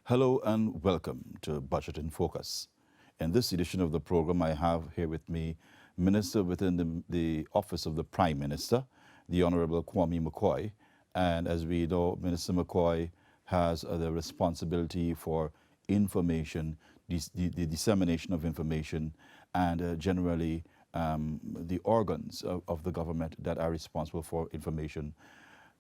Hello and welcome to Budget in Focus. In this edition of the program, I have here with me Minister within the Office of the Prime Minister, the Honorable Kwame McCoy. And as we know, Minister McCoy has the responsibility for information, the dissemination of information, and generally the organs of the government that are responsible for information.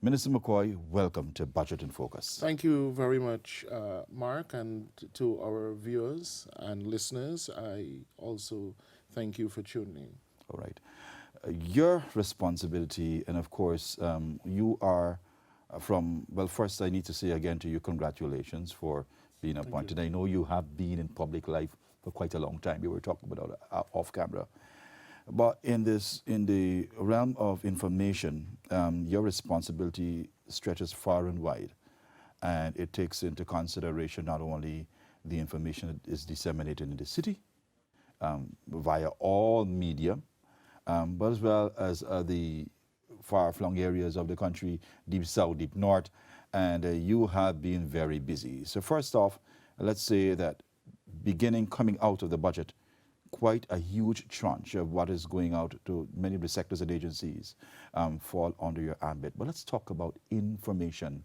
Minister McCoy, welcome to Budget in Focus. Thank you very much, Mark, and to our viewers and listeners. I also thank you for tuning in. All right. Your responsibility, and of course, you are well, first I need to say again to you, congratulations for being appointed. I know you have been in public life for quite a long time. We were talking about it off camera. But in the realm of information, your responsibility stretches far and wide, and it takes into consideration not only the information that is disseminated in the city via all media, but as well as the far-flung areas of the country, deep south, deep north, and you have been very busy. So first off, let's say that coming out of the budget, quite a huge tranche of what is going out to many of the sectors and agencies fall under your ambit. But let's talk about information,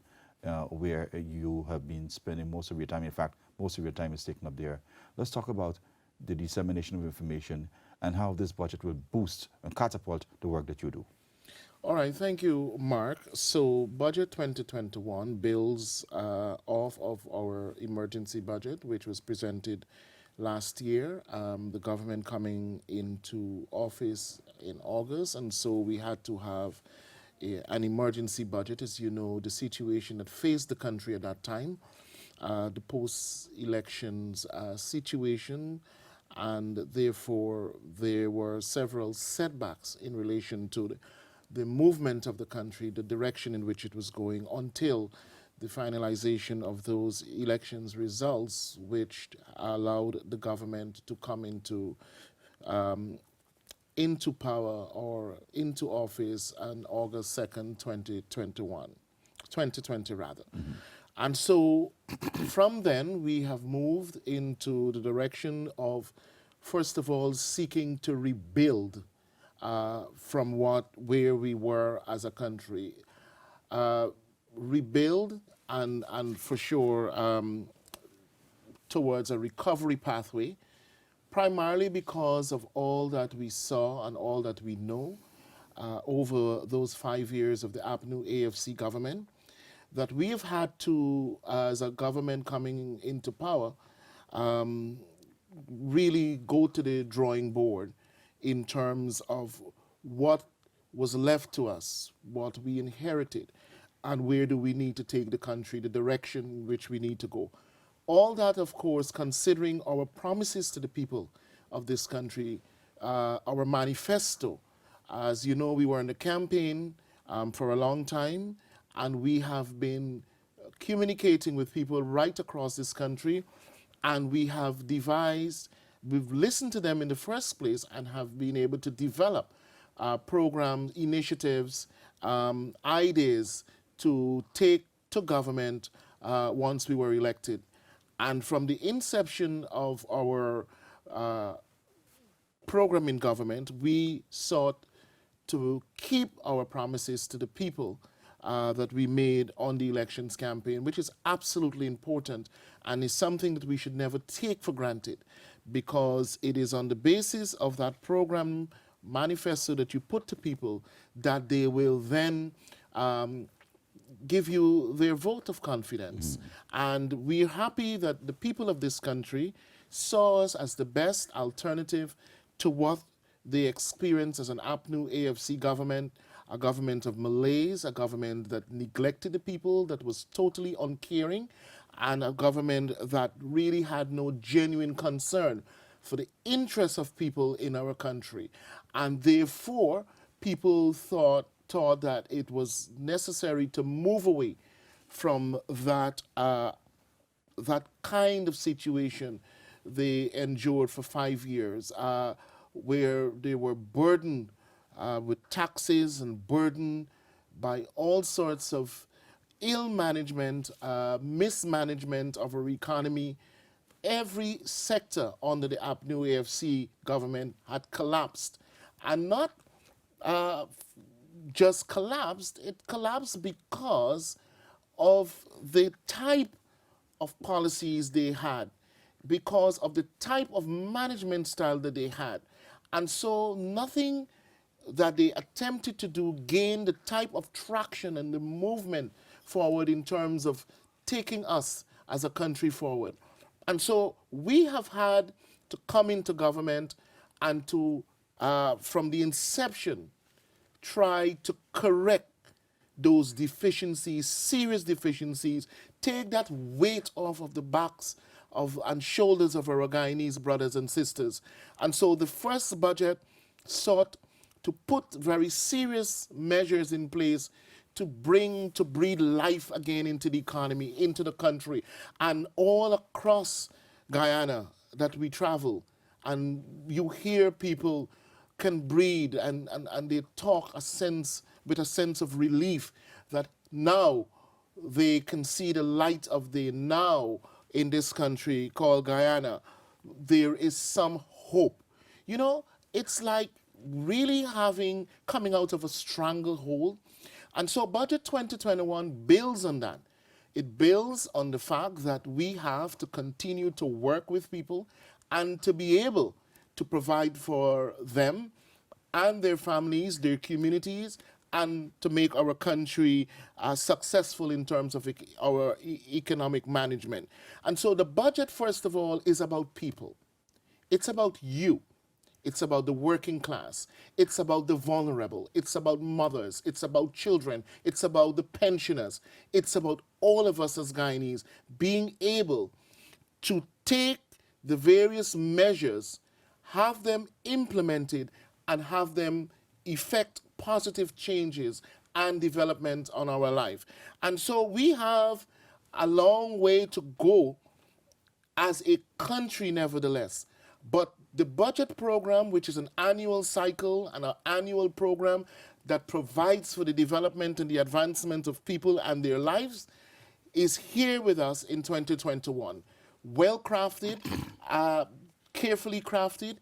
where you have been spending most of your time. In fact, most of your time is taken up there. Let's talk about the dissemination of information and how this budget will boost and catapult the work that you do. All right, thank you, Mark. So, Budget 2021 builds off of our emergency budget, which was presented last year, the government coming into office in August, and so we had to have an emergency budget. As you know, the situation that faced the country at that time, the post-elections situation, and therefore there were several setbacks in relation to the movement of the country, the direction in which it was going, until the finalization of those elections results, which allowed the government to come into power or into office on August 2nd, 2020 rather. And so from then we have moved into the direction of, first of all, seeking to rebuild from where we were as a country. Rebuild and for sure towards a recovery pathway, primarily because of all that we saw and all that we know over those 5 years of the APNU AFC government, that we have had to, as a government coming into power, really go to the drawing board in terms of what was left to us, what we inherited, and where do we need to take the country, the direction in which we need to go. All that, of course, considering our promises to the people of this country, our manifesto. As you know, we were in the campaign for a long time, and we have been communicating with people right across this country, and we have we've listened to them in the first place and have been able to develop programs, initiatives, ideas to take to government once we were elected. And from the inception of our program in government, we sought to keep our promises to the people that we made on the elections campaign, which is absolutely important and is something that we should never take for granted, because it is on the basis of that program manifesto that you put to people that they will then give you their vote of confidence. And we're happy that the people of this country saw us as the best alternative to what they experienced as an APNU AFC government, a government of malaise, a government that neglected the people, that was totally uncaring, and a government that really had no genuine concern for the interests of people in our country. And therefore, people thought that it was necessary to move away from that kind of situation they endured for 5 years, where they were burdened with taxes and burdened by all sorts of ill management, mismanagement of our economy, every sector under the APNU AFC government had collapsed. And not just collapsed, it collapsed because of the type of policies they had, because of the type of management style that they had. And so nothing that they attempted to do gained the type of traction and the movement forward in terms of taking us as a country forward. And so we have had to come into government and to, from the inception, try to correct those deficiencies, serious deficiencies, take that weight off of the backs of and shoulders of our Guyanese brothers and sisters. And so the first budget sought to put very serious measures in place to breathe life again into the economy, into the country, and all across Guyana that we travel. And you hear people can breathe and they talk with a sense of relief that now they can see the light of the now in this country called Guyana. There is some hope. You know, it's like really coming out of a stranglehold. And so Budget 2021 builds on that. It builds on the fact that we have to continue to work with people and to be able to provide for them and their families, their communities, and to make our country successful in terms of our economic management. And so the budget, first of all, is about people. It's about you. It's about the working class. It's about the vulnerable. It's about mothers. It's about children. It's about the pensioners. It's about all of us as Guyanese being able to take the various measures, have them implemented, and have them effect positive changes and development on our life. And so we have a long way to go as a country, nevertheless. But the budget program, which is an annual cycle and an annual program that provides for the development and the advancement of people and their lives, is here with us in 2021. Well crafted, carefully crafted,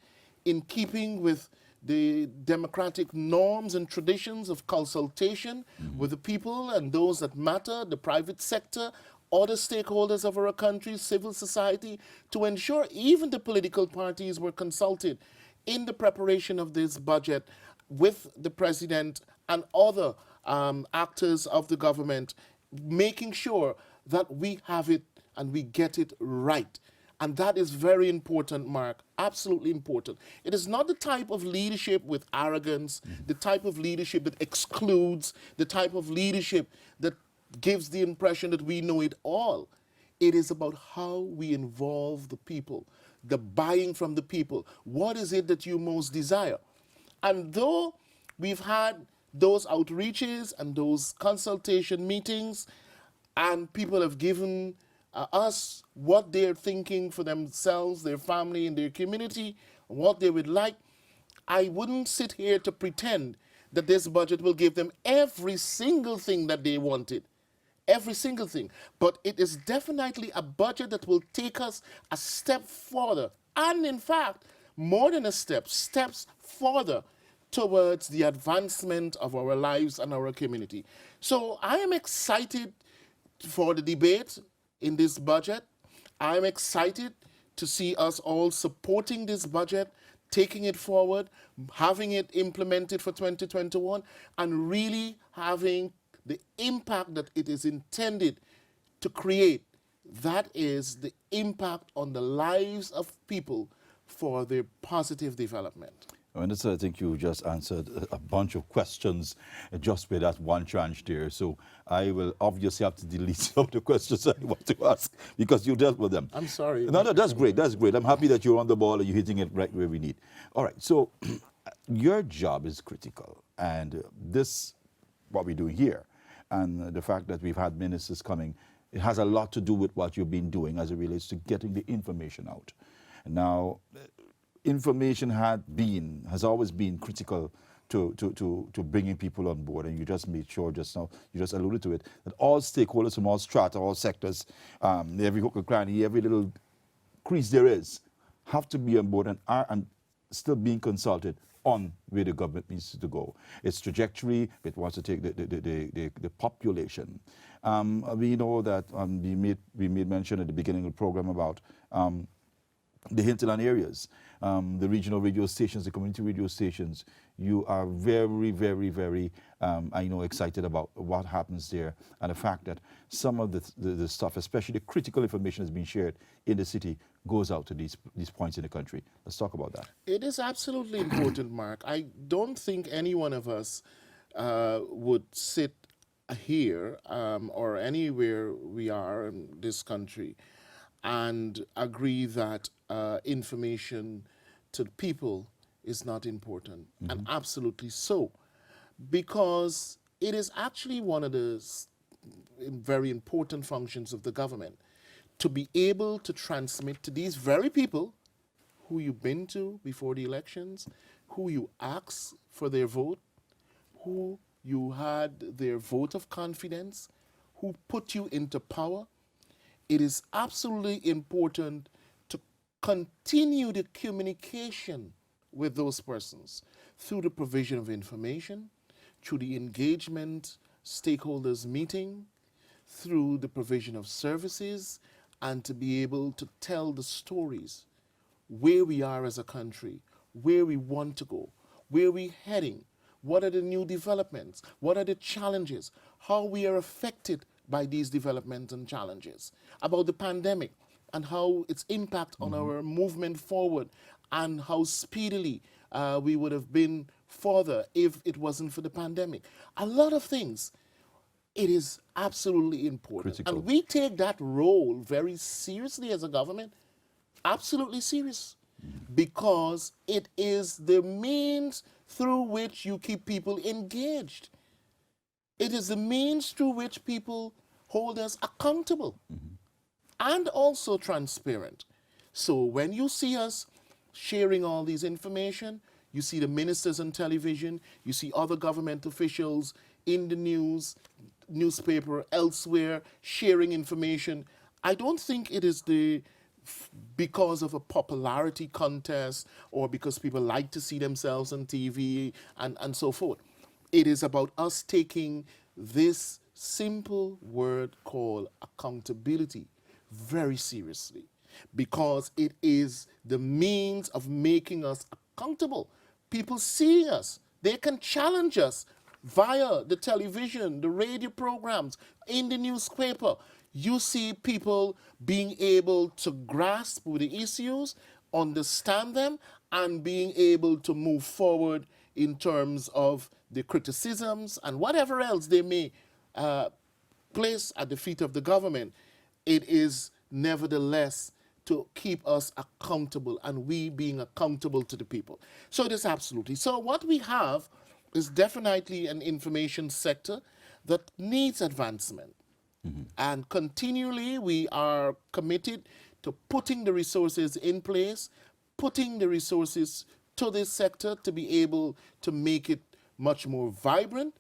in keeping with the democratic norms and traditions of consultation with the people and those that matter, the private sector, other stakeholders of our country, civil society, to ensure even the political parties were consulted in the preparation of this budget with the president and other actors of the government, making sure that we have it and we get it right. And that is very important, Mark, absolutely important. It is not the type of leadership with arrogance, the type of leadership that excludes, the type of leadership that gives the impression that we know it all. It is about how we involve the people, the buying from the people. What is it that you most desire? And though we've had those outreaches and those consultation meetings, and people have given us what they're thinking for themselves, their family, and their community, what they would like, I wouldn't sit here to pretend that this budget will give them every single thing that they wanted. Every single thing. But it is definitely a budget that will take us a step further. And in fact, more than a step, steps further towards the advancement of our lives and our community. So I am excited for the debate in this budget. I'm excited to see us all supporting this budget, taking it forward, having it implemented for 2021, and really having the impact that it is intended to create. That is the impact on the lives of people for their positive development. Minister, I think you just answered a bunch of questions just with that one tranche there. So I will obviously have to delete some of the questions I want to ask because you dealt with them. I'm sorry. No, that's great. That's great. I'm happy that you're on the ball and you're hitting it right where we need. All right. So your job is critical. And this, what we're doing here, and the fact that we've had ministers coming, it has a lot to do with what you've been doing as it relates to getting the information out. Now, information has always been critical to bringing people on board. And you just made sure just now, you just alluded to it, that all stakeholders from all strata, all sectors, every hook and cranny, every little crease there is, have to be on board and are and still being consulted on where the government needs to go. Its trajectory, it wants to take the population. We know that we made mention at the beginning of the program about the hinterland areas, the regional radio stations, the community radio stations. You are very, very, very, I know, excited about what happens there, and the fact that some of the stuff, especially the critical information that's being shared in the city, goes out to these points in the country. Let's talk about that. It is absolutely important, Mark. I don't think any one of us would sit here or anywhere we are in this country and agree that information to the people is not important, and absolutely so, because it is actually one of the very important functions of the government to be able to transmit to these very people who you've been to before the elections, who you asked for their vote, who you had their vote of confidence, who put you into power. It is absolutely important to continue the communication with those persons through the provision of information, through the engagement stakeholders meeting, through the provision of services, and to be able to tell the stories, where we are as a country, where we want to go, where we're heading, what are the new developments, what are the challenges, how we are affected by these developments and challenges, about the pandemic and how its impact on our movement forward, and how speedily we would have been further if it wasn't for the pandemic. A lot of things. It is absolutely important. Critical. And we take that role very seriously as a government, absolutely serious, because it is the means through which you keep people engaged. It is the means through which people hold us accountable and also transparent. So when you see us sharing all these information, you see the ministers on television, you see other government officials in the news, newspaper, elsewhere, sharing information. I don't think it is because of a popularity contest or because people like to see themselves on TV and so forth. It is about us taking this simple word called accountability very seriously, because it is the means of making us accountable. People seeing us, they can challenge us via the television, the radio programs, in the newspaper. You see people being able to grasp with the issues, understand them, and being able to move forward in terms of the criticisms and whatever else they may place at the feet of the government. It is nevertheless to keep us accountable, and we being accountable to the people. So it is absolutely. So what we have is definitely an information sector that needs advancement. And continually we are committed to putting the resources in place, putting the resources to this sector to be able to make it much more vibrant,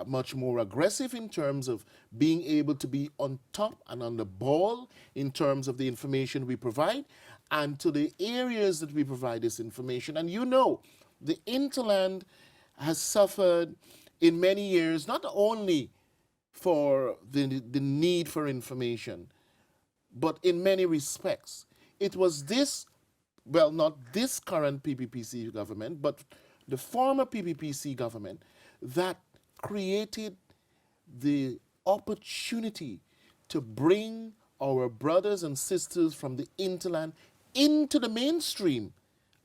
much more aggressive in terms of being able to be on top and on the ball in terms of the information we provide, and to the areas that we provide this information. And you know, the hinterland has suffered in many years, not only for the need for information, but in many respects. It was this, well, not this current PPPC government, but the former PPPC government that created the opportunity to bring our brothers and sisters from the hinterland into the mainstream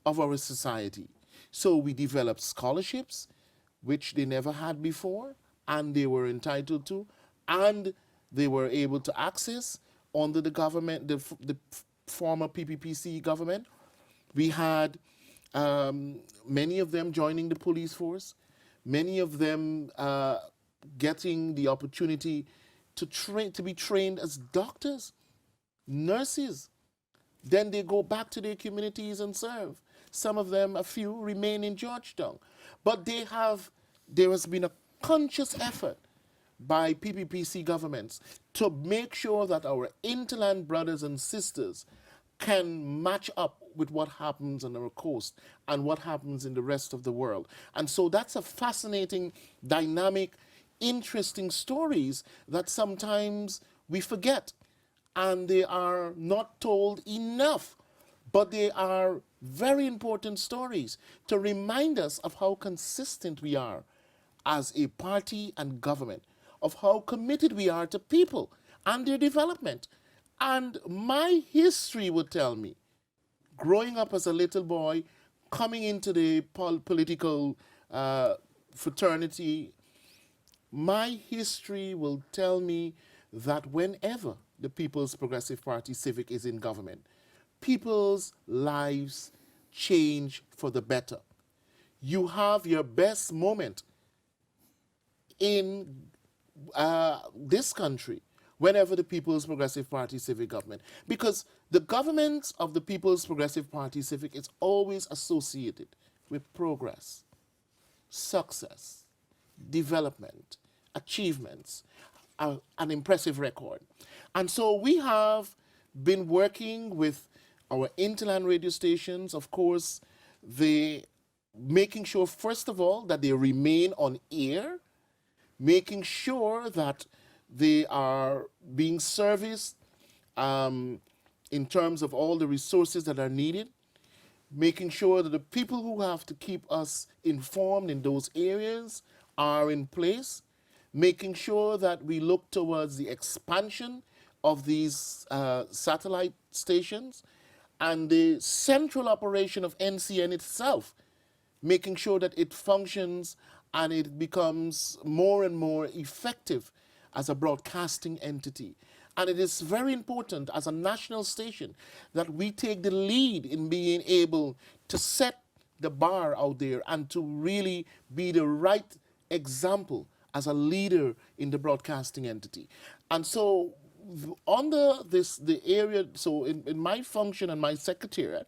of our society. So we developed scholarships, which they never had before, and they were entitled to, and they were able to access under the government, the former PPPC government. We had many of them joining the police force, many of them getting the opportunity to be trained as doctors, nurses. Then they go back to their communities and serve. Some of them, a few, remain in Georgetown. But there has been a conscious effort by PPPC governments to make sure that our interland brothers and sisters can match up with what happens on our coast and what happens in the rest of the world. And so that's a fascinating, dynamic, interesting stories that sometimes we forget, and they are not told enough. But they are very important stories to remind us of how consistent we are as a party and government, of how committed we are to people and their development. And my history would tell me, growing up as a little boy, coming into the political fraternity, my history will tell me that whenever the People's Progressive Party Civic is in government, people's lives change for the better. You have your best moment in this country whenever the People's Progressive Party Civic government, because the government of the People's Progressive Party Civic is always associated with progress, success, development, achievements, an impressive record. And so we have been working with our interland radio stations, of course, making sure, first of all, that they remain on air, making sure that they are being serviced in terms of all the resources that are needed, making sure that the people who have to keep us informed in those areas are in place, making sure that we look towards the expansion of these satellite stations and the central operation of NCN itself, making sure that it functions and it becomes more and more effective as a broadcasting entity. And it is very important as a national station that we take the lead in being able to set the bar out there and to really be the right example as a leader in the broadcasting entity. And so under the area, so in my function and my secretariat,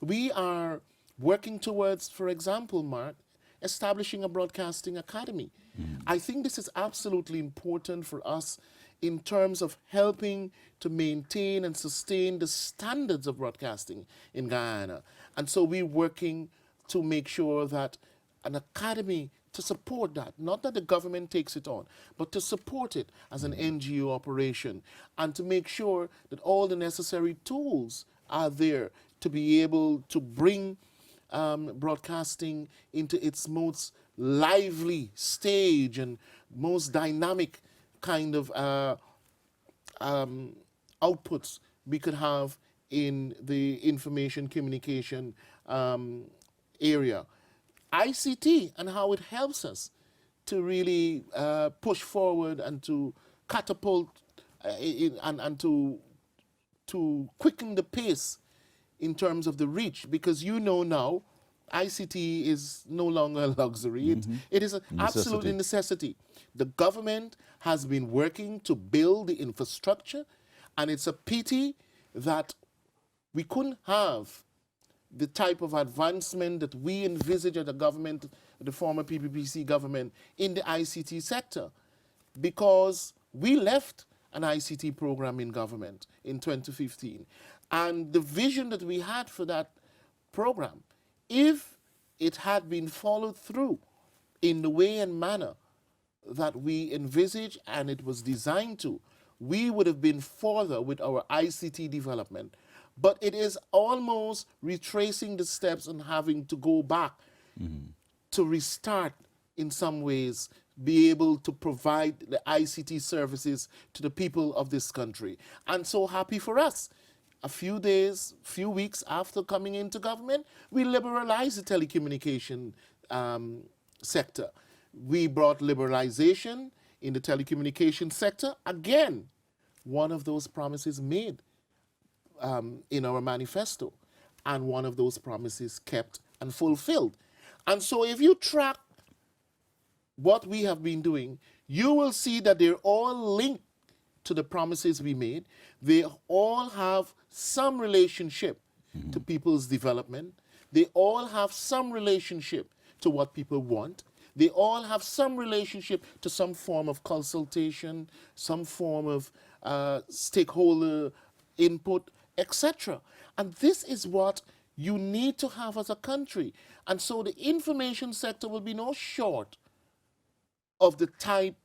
we are working towards, for example, Mark, establishing a broadcasting academy. I think this is absolutely important for us in terms of helping to maintain and sustain the standards of broadcasting in Guyana. And so we're working to make sure that an academy to support that, not that the government takes it on, but to support it as an NGO operation and to make sure that all the necessary tools are there to be able to bring broadcasting into its most lively stage and most dynamic kind of outputs we could have in the information communication area. ICT and how it helps us to really push forward and to catapult and to quicken the pace in terms of the reach, because you know now ICT is no longer a luxury. It is an absolute necessity. The government has been working to build the infrastructure, and it's a pity that we couldn't have the type of advancement that we envisage at the government, the former PPPC government, in the ICT sector, because we left an ICT program in government in 2015. And the vision that we had for that program, if it had been followed through in the way and manner that we envisaged and it was designed to, we would have been further with our ICT development. But it is almost retracing the steps and having to go back to restart in some ways, be able to provide the ICT services to the people of this country. And so happy for us. A few weeks after coming into government, we liberalized the telecommunication sector. We brought liberalization in the telecommunication sector. Again, one of those promises made in our manifesto, and one of those promises kept and fulfilled. And so if you track what we have been doing, you will see that they're all linked to the promises we made. They all have some relationship to people's development. They all have some relationship to what people want. They all have some relationship to some form of consultation, some form of stakeholder input, etc. And this is what you need to have as a country. And so the information sector will be no short of the type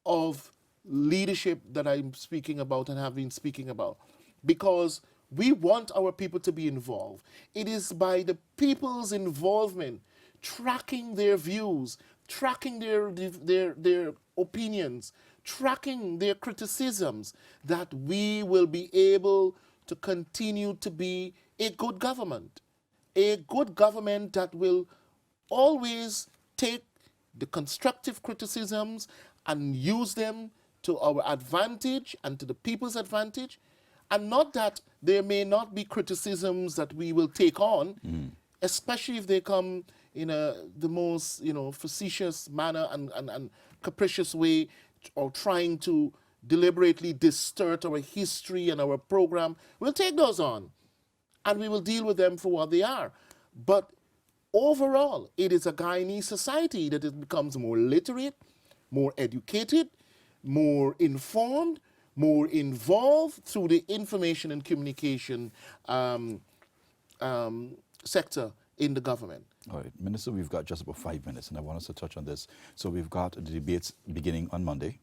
of leadership that I'm speaking about and have been speaking about, because we want our people to be involved. It is by the people's involvement, tracking their views, tracking their opinions, tracking their criticisms, that we will be able to continue to be a good government. A good government that will always take the constructive criticisms and use them to our advantage and to the people's advantage. And not that there may not be criticisms that we will take on, especially if they come in the most facetious manner and capricious way, or trying to deliberately distort our history and our program. We'll take those on and we will deal with them for what they are. But overall, it is a Guyanese society that it becomes more literate, more educated, more informed, more involved through the information and communication sector in the government. All right, Minister, we've got just about 5 minutes, and I want us to touch on this. So we've got the debates beginning on Monday,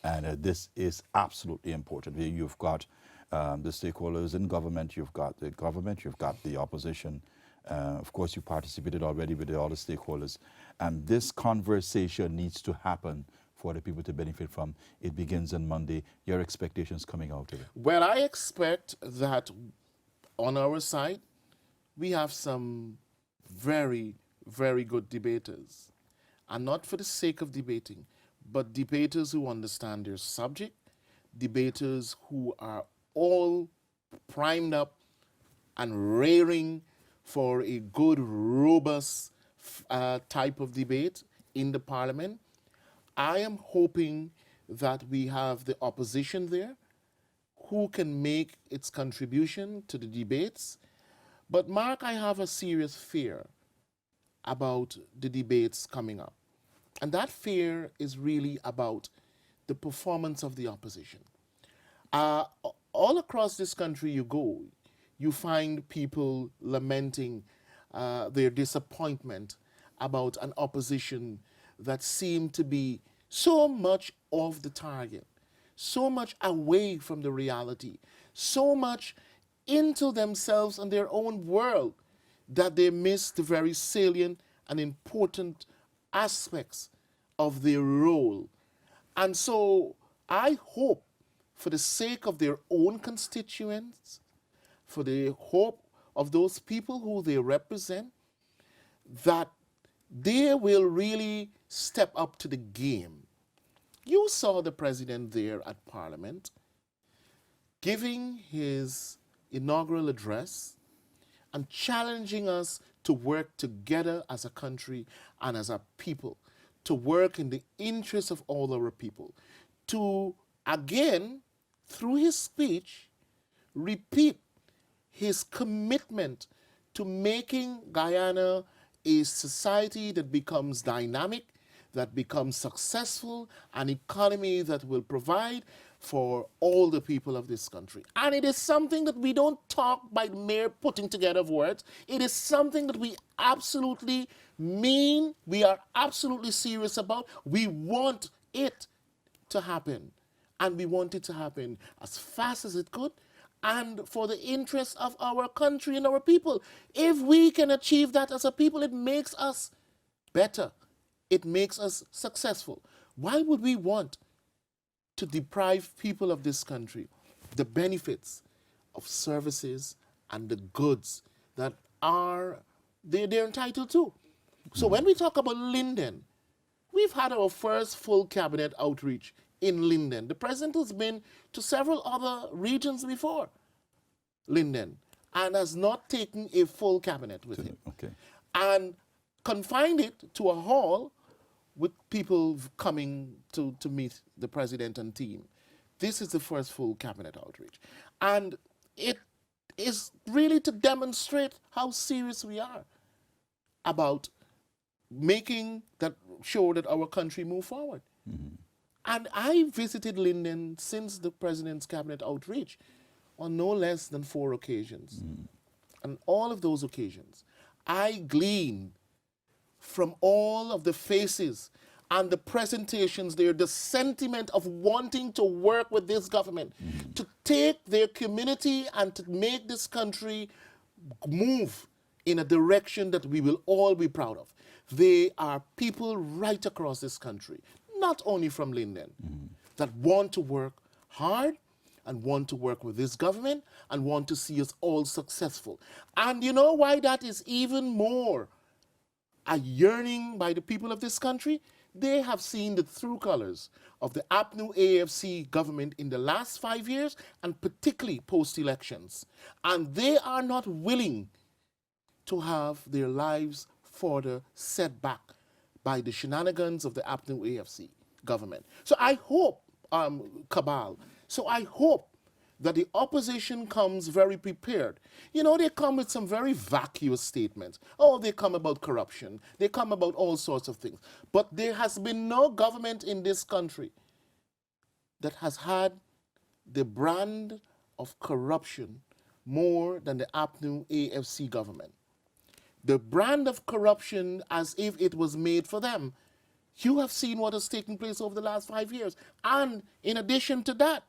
and this is absolutely important. You've got the stakeholders in government, you've got the opposition. Of course, you participated already with all the stakeholders, and this conversation needs to happen for the people to benefit from. It begins on Monday. Your expectations coming out of it? Well, I expect that on our side, we have some very, very good debaters. And not for the sake of debating, but debaters who understand their subject, debaters who are all primed up and raring for a good, robust type of debate in the parliament. I am hoping that we have the opposition there who can make its contribution to the debates. But Mark, I have a serious fear about the debates coming up. And that fear is really about the performance of the opposition. All across this country you go, you find people lamenting their disappointment about an opposition that seemed to be so much off the target, so much away from the reality, so much into themselves and their own world, that they miss the very salient and important aspects of their role. And so I hope, for the sake of their own constituents, for the hope of those people who they represent, that they will really step up to the game. You saw the president there at Parliament giving his inaugural address and challenging us to work together as a country and as a people, to work in the interest of all our people, to again, through his speech, repeat his commitment to making Guyana a society that becomes dynamic, that becomes successful, an economy that will provide for all the people of this country. And it is something that we don't talk by mere putting together of words. It is something that we absolutely mean, we are absolutely serious about. We want it to happen. And we want it to happen as fast as it could, and for the interest of our country and our people. If we can achieve that as a people, it makes us better. It makes us successful. Why would we want to deprive people of this country the benefits of services and the goods that they're entitled to? So when we talk about Linden, we've had our first full cabinet outreach in Linden. The president has been to several other regions before Linden and has not taken a full cabinet with him. Okay. And confined it to a hall with people coming to meet the president and team. This is the first full cabinet outreach. And it is really to demonstrate how serious we are about making that sure that our country move forward. And I visited Linden since the president's cabinet outreach on no less than 4 occasions. And all of those occasions, I gleaned from all of the faces and the presentations there, the sentiment of wanting to work with this government, to take their community and to make this country move in a direction that we will all be proud of. They are people right across this country, not only from Linden, that want to work hard and want to work with this government and want to see us all successful. And you know why that is even more a yearning by the people of this country? They have seen the true colors of the APNU AFC government in the last 5 years, and particularly post-elections. And they are not willing to have their lives further set back by the shenanigans of the APNU AFC government. So I hope, cabal, so I hope that the opposition comes very prepared. You know, they come with some very vacuous statements. Oh, they come about corruption. They come about all sorts of things. But there has been no government in this country that has had the brand of corruption more than the APNU AFC government. The brand of corruption as if it was made for them. You have seen what has taken place over the last 5 years. And in addition to that,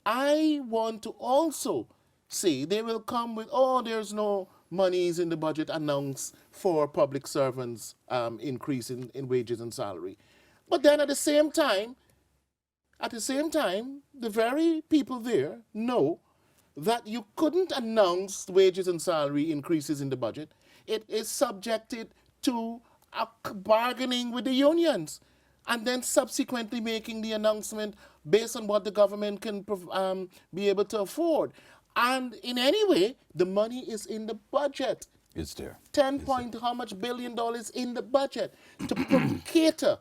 I want to also say they will come with, oh, there's no monies in the budget announced for public servants increase in wages and salary. But then at the same time, the very people there know that you couldn't announce wages and salary increases in the budget. It is subjected to a bargaining with the unions, and then subsequently making the announcement based on what the government can be able to afford. And in any way, the money is in the budget. It's there. 10 point how much billion dollars in the budget to cater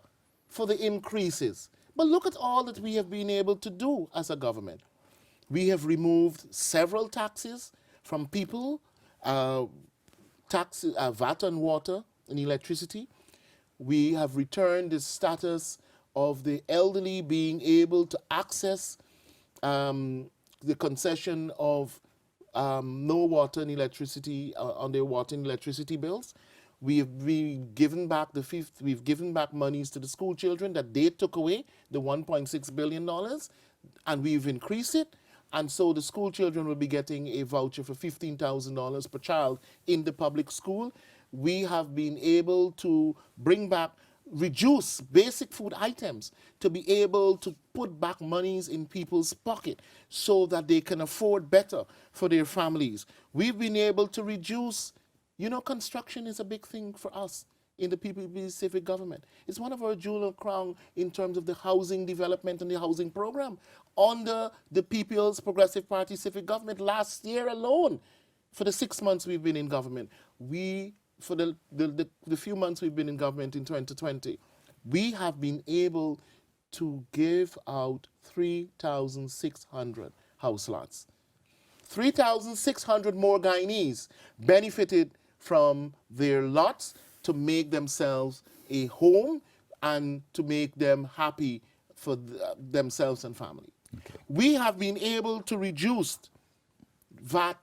for the increases. But look at all that we have been able to do as a government. We have removed several taxes from people, VAT on water and electricity. We have returned the status of the elderly being able to access the concession of no water and electricity on their water and electricity bills. We've given back we've given back monies to the school children that they took away, the $1.6 billion, and we've increased it. And so the school children will be getting a voucher for $15,000 per child in the public school. We have been able to reduce basic food items to be able to put back monies in people's pocket so that they can afford better for their families. We've been able to reduce, you know, construction is a big thing for us in the PPP civic government. It's one of our jewel crown in terms of the housing development and the housing program. Under the People's Progressive Party civic government last year alone, for the 6 months we've been in government, for the few months we've been in government in 2020, we have been able to give out 3,600 house lots. 3,600 more Guyanese benefited from their lots to make themselves a home and to make them happy for themselves and family. Okay. We have been able to reduce VAT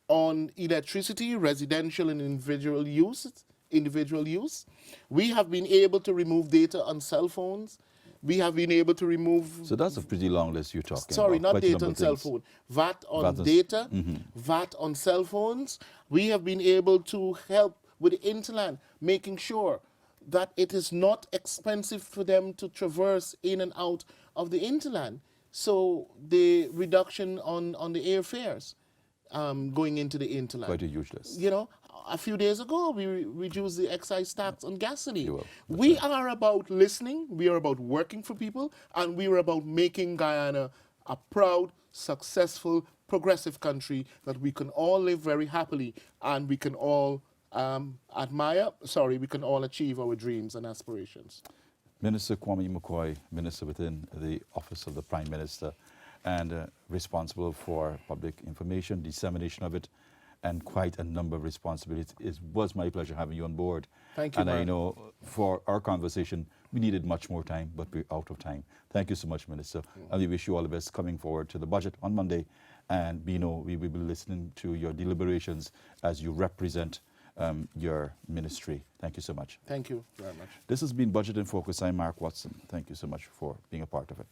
on electricity, residential and individual use. We have been able to remove data on cell phones. We have been able to remove... So that's a pretty long list you're talking Sorry, about. not data on cell phone. VAT on data, VAT on cell phones. We have been able to help with the interland, making sure that it is not expensive for them to traverse in and out of the interland. So the reduction on the airfares going into the interland. Quite a huge list. You know, a few days ago, we reduced the excise tax on gasoline. We are about listening, we are about working for people, and we are about making Guyana a proud, successful, progressive country that we can all live very happily and we can all we can all achieve our dreams and aspirations. Minister Kwame McCoy, Minister within the Office of the Prime Minister, and responsible for public information, dissemination of it, and quite a number of responsibilities. It was my pleasure having you on board. Thank you, And I Mark. know for our conversation, we needed much more time, but we're out of time. Thank you so much, Minister. And we wish you all the best coming forward to the budget on Monday. And we know we will be listening to your deliberations as you represent your ministry. Thank you so much. Thank you very much. This has been Budget in Focus. I'm Mark Watson. Thank you so much for being a part of it.